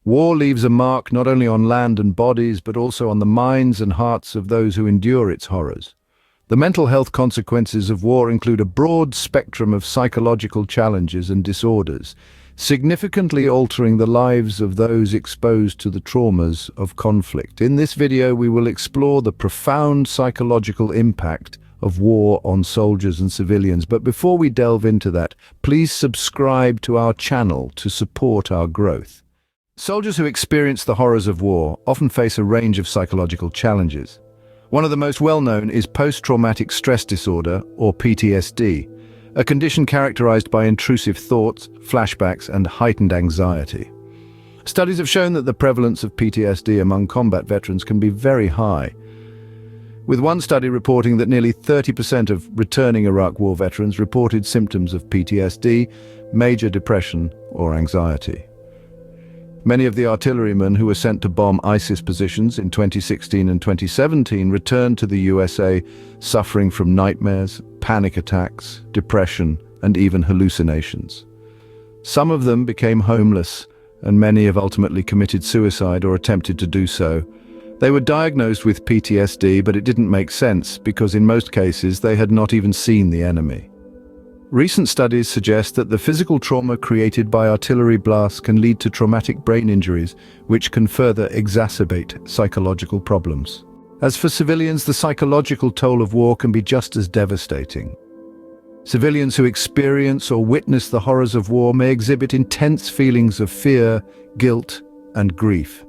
War leaves a mark not only on land and bodies, but also on the minds and hearts of those who endure its horrors. The mental health consequences of war include a broad spectrum of psychological challenges and disorders, significantly altering the lives of those exposed to the traumas of conflict. In this video, we will explore the profound psychological impact of war on soldiers and civilians. But before we delve into that, please subscribe to our channel to support our growth. Soldiers who experience the horrors of war often face a range of psychological challenges. One of the most well-known is post-traumatic stress disorder, or PTSD, a condition characterized by intrusive thoughts, flashbacks, and heightened anxiety. Studies have shown that the prevalence of PTSD among combat veterans can be very high, with one study reporting that nearly 30% of returning Iraq War veterans reported symptoms of PTSD, major depression, or anxiety. Many of the artillerymen who were sent to bomb ISIS positions in 2016 and 2017 returned to the USA suffering from nightmares, panic attacks, depression, and even hallucinations. Some of them became homeless, and many have ultimately committed suicide or attempted to do so. They were diagnosed with PTSD, but it didn't make sense because in most cases they had not even seen the enemy. Recent studies suggest that the physical trauma created by artillery blasts can lead to traumatic brain injuries, which can further exacerbate psychological problems. As for civilians, the psychological toll of war can be just as devastating. Civilians who experience or witness the horrors of war may exhibit intense feelings of fear, guilt, and grief.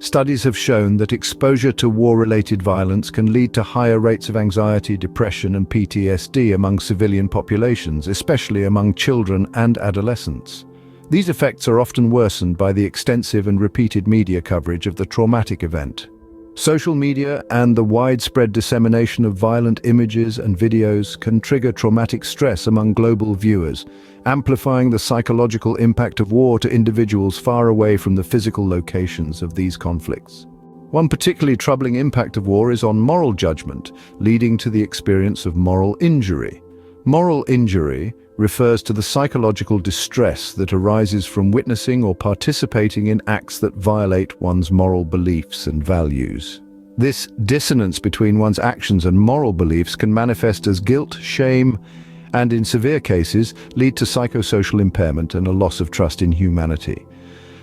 Studies have shown that exposure to war-related violence can lead to higher rates of anxiety, depression, and PTSD among civilian populations, especially among children and adolescents. These effects are often worsened by the extensive and repeated media coverage of the traumatic event. Social media and the widespread dissemination of violent images and videos can trigger traumatic stress among global viewers, amplifying the psychological impact of war to individuals far away from the physical locations of these conflicts. One particularly troubling impact of war is on moral judgment, leading to the experience of moral injury. Moral injury refers to the psychological distress that arises from witnessing or participating in acts that violate one's moral beliefs and values. This dissonance between one's actions and moral beliefs can manifest as guilt, shame, and in severe cases, lead to psychosocial impairment and a loss of trust in humanity.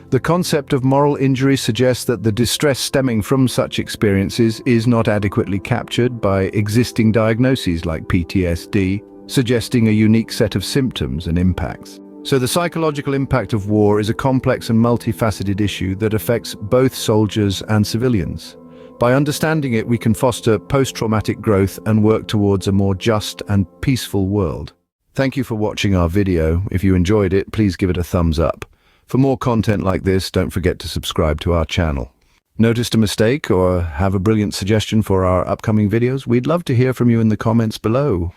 The concept of moral injury suggests that the distress stemming from such experiences is not adequately captured by existing diagnoses like PTSD, suggesting a unique set of symptoms and impacts. So the psychological impact of war is a complex and multifaceted issue that affects both soldiers and civilians. By understanding it, we can foster post-traumatic growth and work towards a more just and peaceful world. Thank you for watching our video. If you enjoyed it, please give it a thumbs up. For more content like this, don't forget to subscribe to our channel. Noticed a mistake or have a brilliant suggestion for our upcoming videos? We'd love to hear from you in the comments below.